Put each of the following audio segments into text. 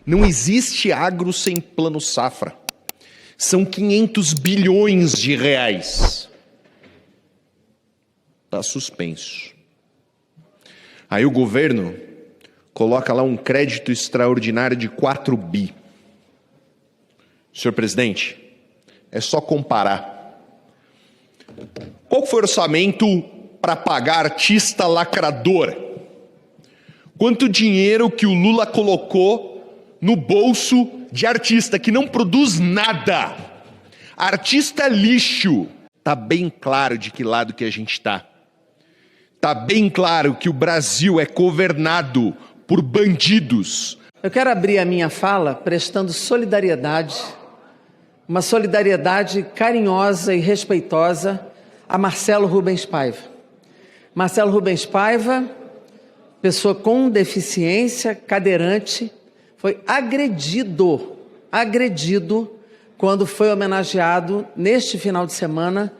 Não existe agro sem plano safra. São 500 bilhões de reais. Está suspenso. Aí o governo coloca lá um crédito extraordinário de 4 bi. Senhor presidente, é só comparar. Qual foi o orçamento para pagar artista lacrador? Quanto dinheiro que o Lula colocou no bolso de artista que não produz nada? Artista lixo. Tá bem claro de que lado que a gente tá. Tá bem claro que o Brasil é governado por bandidos. Eu quero abrir a minha fala prestando solidariedade, uma solidariedade carinhosa e respeitosa a Marcelo Rubens Paiva. Marcelo Rubens Paiva, pessoa com deficiência, cadeirante, foi agredido quando foi homenageado neste final de semana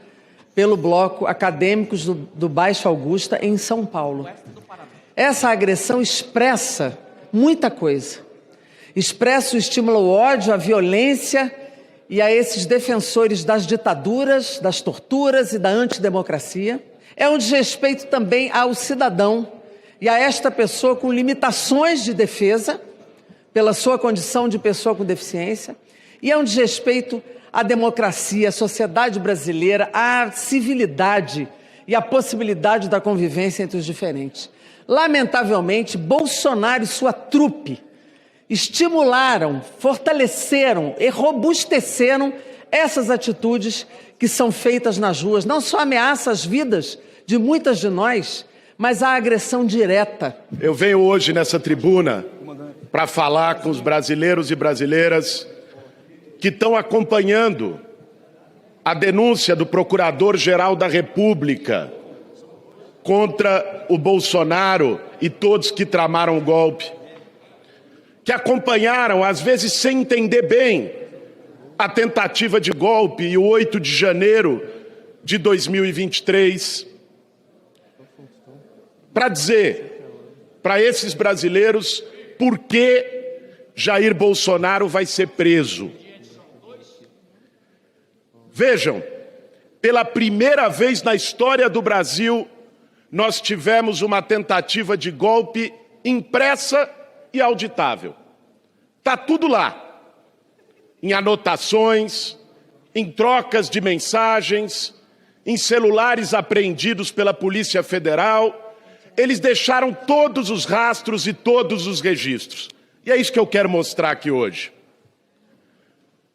pelo bloco Acadêmicos do Baixo Augusta, em São Paulo. Essa agressão expressa muita coisa. Expressa o estímulo ao ódio, à violência e a esses defensores das ditaduras, das torturas e da antidemocracia. É um desrespeito também ao cidadão e a esta pessoa com limitações de defesa, pela sua condição de pessoa com deficiência, e é um desrespeito à democracia, à sociedade brasileira, à civilidade e à possibilidade da convivência entre os diferentes. Lamentavelmente, Bolsonaro e sua trupe estimularam, fortaleceram e robusteceram essas atitudes que são feitas nas ruas. Não só ameaça as vidas de muitas de nós, mas a agressão direta. Eu venho hoje nessa tribuna para falar com os brasileiros e brasileiras que estão acompanhando a denúncia do Procurador-Geral da República contra o Bolsonaro e todos que tramaram o golpe, que acompanharam, às vezes sem entender bem, a tentativa de golpe e o 8 de janeiro de 2023, para dizer para esses brasileiros por que Jair Bolsonaro vai ser preso. Vejam, pela primeira vez na história do Brasil, nós tivemos uma tentativa de golpe impressa e auditável. Está tudo lá, em anotações, em trocas de mensagens, em celulares apreendidos pela Polícia Federal. Eles deixaram todos os rastros e todos os registros. E é isso que eu quero mostrar aqui hoje.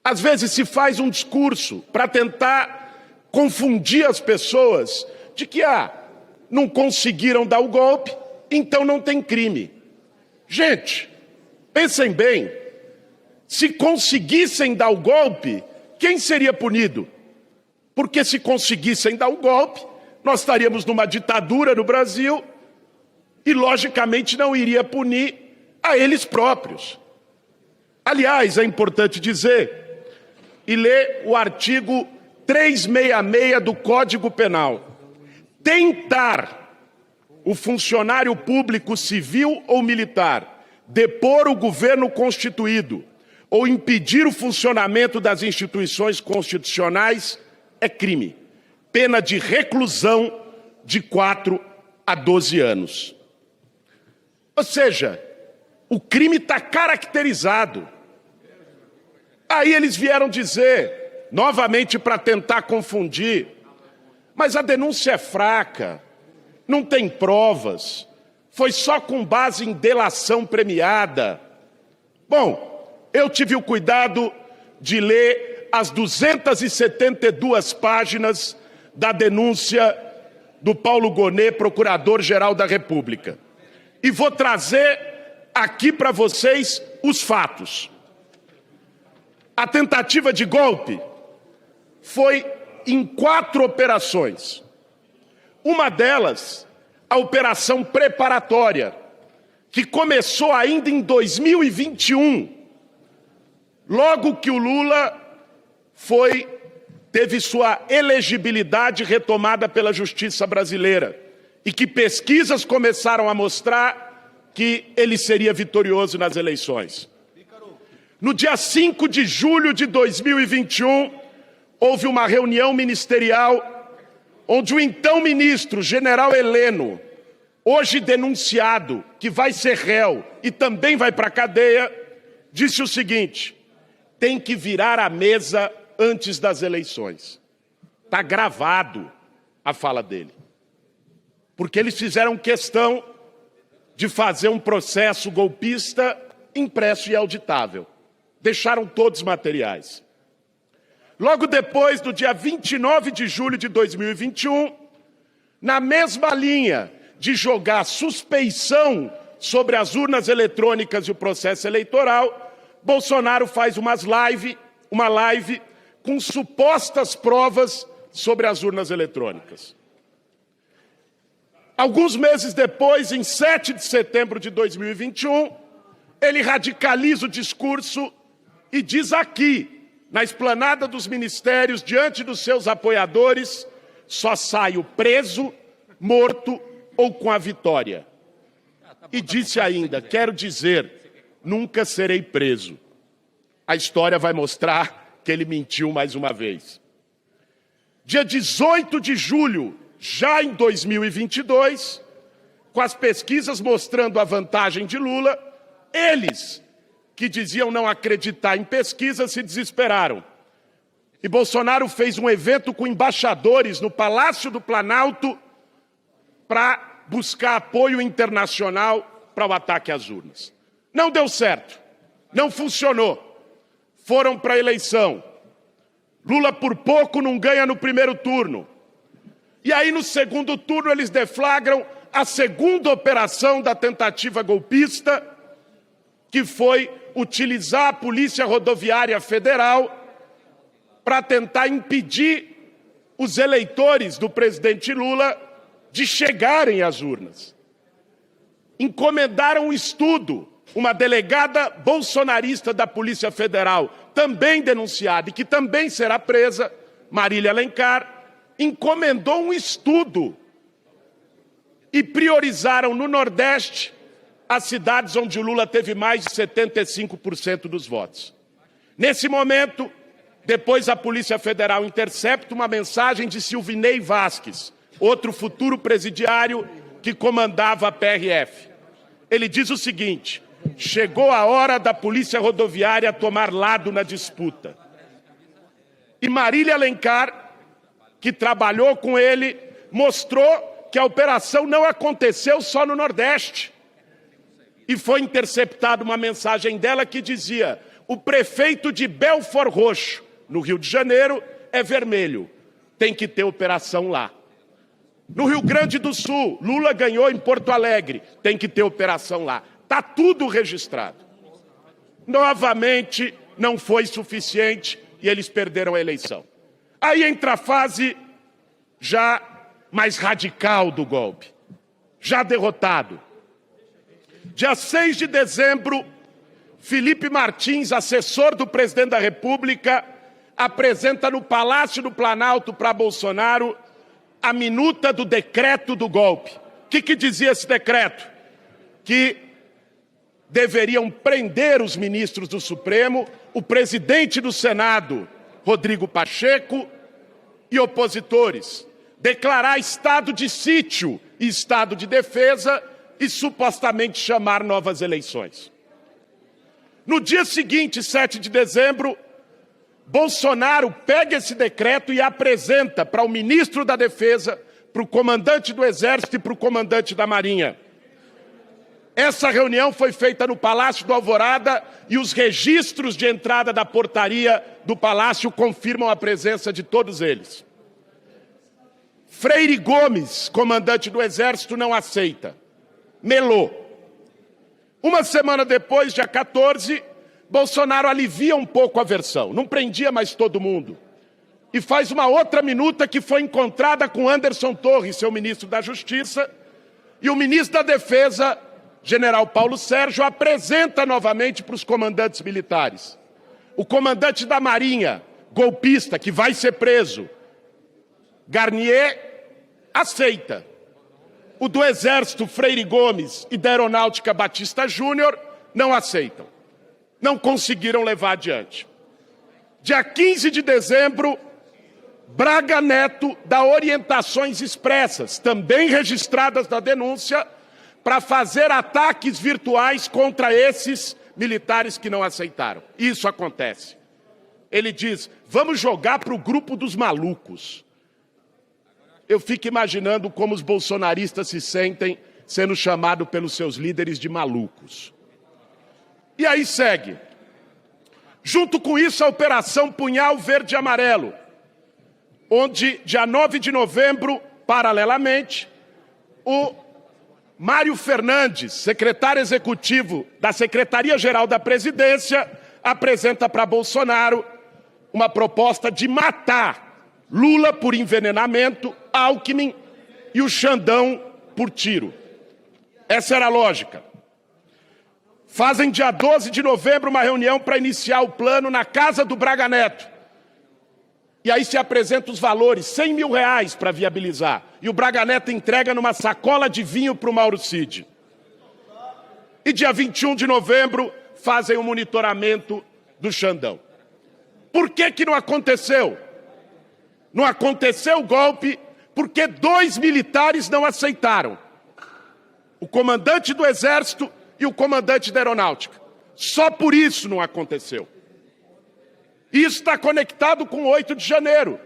Às vezes se faz um discurso para tentar confundir as pessoas de que, não conseguiram dar o golpe, então não tem crime. Gente, pensem bem, se conseguissem dar o golpe, quem seria punido? Porque se conseguissem dar o golpe, nós estaríamos numa ditadura no Brasil e, logicamente, não iria punir a eles próprios. Aliás, é importante dizer e ler o artigo 366 do Código Penal. Tentar o funcionário público civil ou militar depor o governo constituído ou impedir o funcionamento das instituições constitucionais é crime. Pena de reclusão de 4 a 12 anos. Ou seja, o crime está caracterizado. Aí eles vieram dizer, novamente para tentar confundir, mas a denúncia é fraca, não tem provas, foi só com base em delação premiada. Bom, eu tive o cuidado de ler as 272 páginas da denúncia do Paulo Gonet, Procurador-Geral da República. E vou trazer aqui para vocês os fatos. A tentativa de golpe foi em 4 operações. Uma delas, a operação preparatória, que começou ainda em 2021, logo que o Lula teve sua elegibilidade retomada pela justiça brasileira e que pesquisas começaram a mostrar que ele seria vitorioso nas eleições. No dia 5 de julho de 2021, houve uma reunião ministerial onde o então ministro, general Heleno, hoje denunciado, que vai ser réu e também vai para a cadeia, disse o seguinte: tem que virar a mesa antes das eleições. Está gravado a fala dele. Porque eles fizeram questão de fazer um processo golpista impresso e auditável. Deixaram todos os materiais. Logo depois, no dia 29 de julho de 2021, na mesma linha de jogar suspeição sobre as urnas eletrônicas e o processo eleitoral, Bolsonaro faz uma live com supostas provas sobre as urnas eletrônicas. Alguns meses depois, em 7 de setembro de 2021, ele radicaliza o discurso e diz aqui, na esplanada dos ministérios, diante dos seus apoiadores, só saio preso, morto ou com a vitória. E disse ainda, quero dizer, nunca serei preso. A história vai mostrar que ele mentiu mais uma vez. Dia 18 de julho, já em 2022, com as pesquisas mostrando a vantagem de Lula, eles, que diziam não acreditar em pesquisas, se desesperaram. E Bolsonaro fez um evento com embaixadores no Palácio do Planalto para buscar apoio internacional para o ataque às urnas. Não deu certo, não funcionou. Foram para a eleição. Lula por pouco não ganha no primeiro turno. E aí no segundo turno eles deflagram a segunda operação da tentativa golpista, que foi utilizar a Polícia Rodoviária Federal para tentar impedir os eleitores do presidente Lula de chegarem às urnas. Encomendaram um estudo, uma delegada bolsonarista da Polícia Federal, também denunciada e que também será presa, Marília Alencar, encomendou um estudo e priorizaram no Nordeste as cidades onde o Lula teve mais de 75% dos votos. Nesse momento, depois a Polícia Federal intercepta uma mensagem de Silvinei Vasquez, outro futuro presidiário que comandava a PRF. Ele diz o seguinte: chegou a hora da Polícia Rodoviária tomar lado na disputa. E Marília Alencar, que trabalhou com ele, mostrou que a operação não aconteceu só no Nordeste. E foi interceptada uma mensagem dela que dizia: o prefeito de Belford Roxo, no Rio de Janeiro, é vermelho. Tem que ter operação lá. No Rio Grande do Sul, Lula ganhou em Porto Alegre. Tem que ter operação lá. Está tudo registrado. Novamente, não foi suficiente e eles perderam a eleição. Aí entra a fase já mais radical do golpe. Já derrotado. Dia 6 de dezembro, Felipe Martins, assessor do presidente da República, apresenta no Palácio do Planalto para Bolsonaro a minuta do decreto do golpe. O que dizia esse decreto? Que deveriam prender os ministros do Supremo, o presidente do Senado, Rodrigo Pacheco, e opositores. Declarar estado de sítio e estado de defesa e supostamente chamar novas eleições. No dia seguinte, 7 de dezembro, Bolsonaro pega esse decreto e apresenta para o ministro da Defesa, para o comandante do Exército e para o comandante da Marinha. Essa reunião foi feita no Palácio do Alvorada e os registros de entrada da portaria do Palácio confirmam a presença de todos eles. Freire Gomes, comandante do Exército, não aceita. Melou. Uma semana depois, dia 14, Bolsonaro alivia um pouco a versão, não prendia mais todo mundo. E faz uma outra minuta que foi encontrada com Anderson Torres, seu ministro da Justiça, e o ministro da Defesa, general Paulo Sérgio, apresenta novamente para os comandantes militares. O comandante da Marinha, golpista, que vai ser preso, Garnier, aceita. O do Exército, Freire Gomes, e da Aeronáutica, Batista Júnior, não aceitam. não conseguiram levar adiante. Dia 15 de dezembro, Braga Neto dá orientações expressas, também registradas na denúncia, para fazer ataques virtuais contra esses militares que não aceitaram. Isso acontece. Ele diz, vamos jogar para o grupo dos malucos. Eu fico imaginando como os bolsonaristas se sentem sendo chamados pelos seus líderes de malucos. E aí segue. Junto com isso, a Operação Punhal Verde e Amarelo, onde, dia 9 de novembro, paralelamente, o Mário Fernandes, secretário executivo da Secretaria-Geral da Presidência, apresenta para Bolsonaro uma proposta de matar Lula por envenenamento, Alckmin e o Xandão por tiro. Essa era a lógica. Fazem dia 12 de novembro uma reunião para iniciar o plano na casa do Braga Neto. E aí se apresentam os valores, R$100 mil para viabilizar. E o Braga Neto entrega numa sacola de vinho para o Mauro Cid. E dia 21 de novembro fazem o monitoramento do Xandão. Por que não aconteceu? Não aconteceu o golpe porque 2 militares não aceitaram. O comandante do Exército e o comandante da Aeronáutica. Só por isso não aconteceu. Isso está conectado com o 8 de janeiro,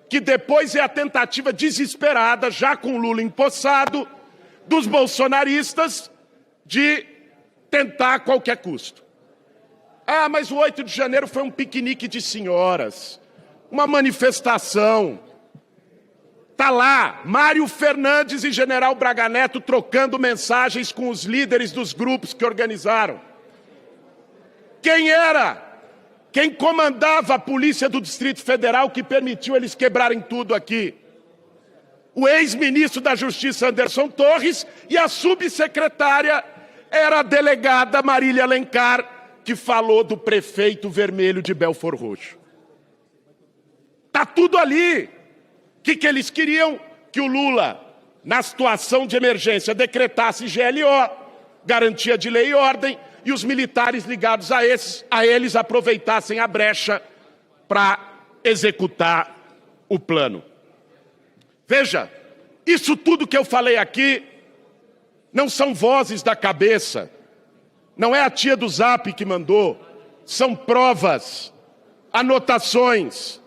que depois é a tentativa desesperada, já com o Lula empossado, dos bolsonaristas de tentar a qualquer custo. Ah, mas o 8 de janeiro foi um piquenique de senhoras, uma manifestação. Está lá, Mário Fernandes e General Braga Neto trocando mensagens com os líderes dos grupos que organizaram. Quem comandava a polícia do Distrito Federal que permitiu eles quebrarem tudo aqui? O ex-ministro da Justiça, Anderson Torres, e a subsecretária era a delegada Marília Alencar, que falou do prefeito vermelho de Belford Roxo. Está tudo ali. O que eles queriam? Que o Lula, na situação de emergência, decretasse GLO, garantia de lei e ordem, e os militares ligados a eles aproveitassem a brecha para executar o plano. Veja, isso tudo que eu falei aqui não são vozes da cabeça, não é a tia do Zap que mandou, são provas, anotações,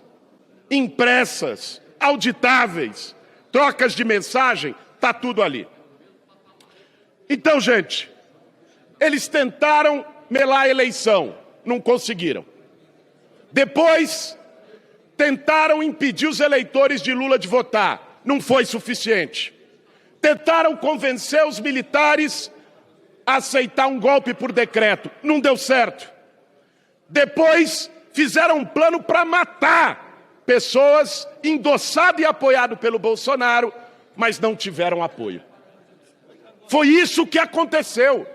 impressas, auditáveis, trocas de mensagem, está tudo ali. Então, gente, eles tentaram melar a eleição, não conseguiram. Depois, tentaram impedir os eleitores de Lula de votar, não foi suficiente. Tentaram convencer os militares a aceitar um golpe por decreto, não deu certo. Depois, fizeram um plano para matar pessoas, endossado e apoiado pelo Bolsonaro, mas não tiveram apoio. Foi isso que aconteceu.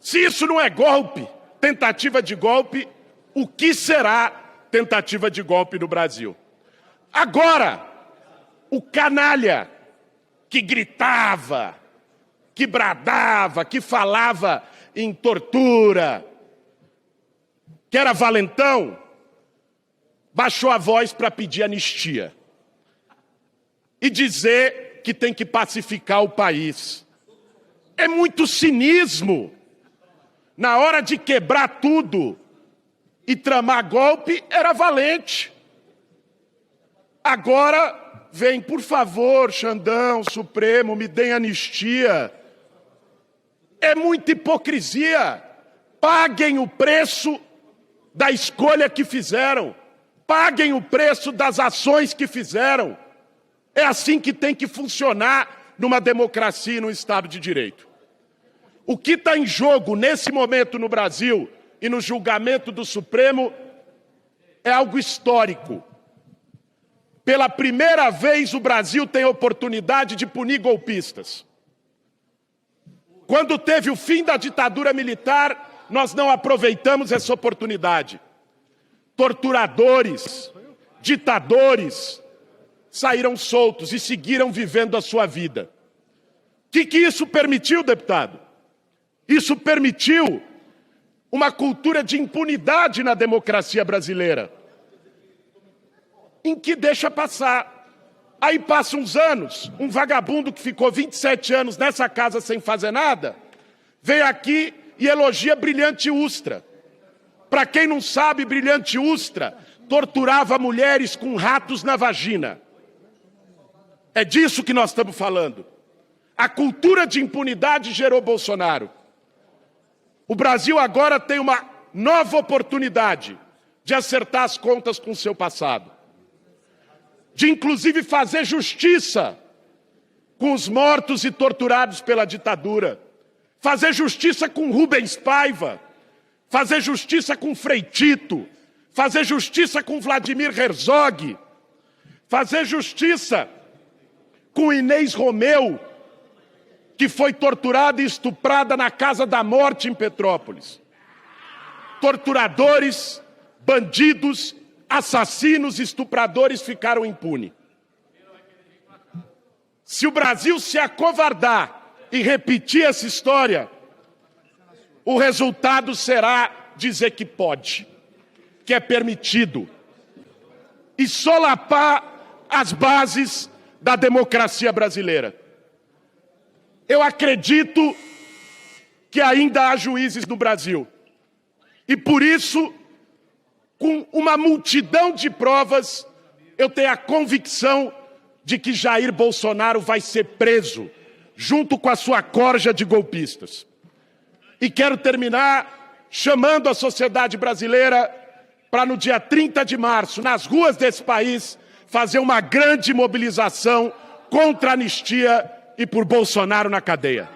Se isso não é golpe, tentativa de golpe, o que será tentativa de golpe no Brasil? Agora, o canalha que gritava, que bradava, que falava em tortura, que era valentão, baixou a voz para pedir anistia e dizer que tem que pacificar o país. É muito cinismo. Na hora de quebrar tudo e tramar golpe, era valente. Agora vem, por favor, Xandão, Supremo, me deem anistia. É muita hipocrisia. Paguem o preço da escolha que fizeram. Paguem o preço das ações que fizeram. É assim que tem que funcionar numa democracia e num Estado de Direito. O que está em jogo nesse momento no Brasil e no julgamento do Supremo é algo histórico. Pela primeira vez o Brasil tem oportunidade de punir golpistas. Quando teve o fim da ditadura militar, nós não aproveitamos essa oportunidade. Torturadores, ditadores, saíram soltos e seguiram vivendo a sua vida. O que isso permitiu, deputado? Isso permitiu uma cultura de impunidade na democracia brasileira, em que deixa passar. Aí passa uns anos, um vagabundo que ficou 27 anos nessa casa sem fazer nada, vem aqui e elogia Brilhante Ustra. Para quem não sabe, Brilhante Ustra torturava mulheres com ratos na vagina. É disso que nós estamos falando. A cultura de impunidade gerou Bolsonaro. O Brasil agora tem uma nova oportunidade de acertar as contas com o seu passado, de inclusive fazer justiça com os mortos e torturados pela ditadura, fazer justiça com Rubens Paiva, fazer justiça com Frei Tito, fazer justiça com Vladimir Herzog, fazer justiça com Inês Romeu, que foi torturada e estuprada na Casa da Morte em Petrópolis. Torturadores, bandidos, assassinos, estupradores ficaram impunes. Se o Brasil se acovardar e repetir essa história, o resultado será dizer que pode, que é permitido, e solapar as bases da democracia brasileira. Eu acredito que ainda há juízes no Brasil. E por isso, com uma multidão de provas, eu tenho a convicção de que Jair Bolsonaro vai ser preso, junto com a sua corja de golpistas. E quero terminar chamando a sociedade brasileira para, no dia 30 de março, nas ruas desse país, fazer uma grande mobilização contra a anistia e por Bolsonaro na cadeia.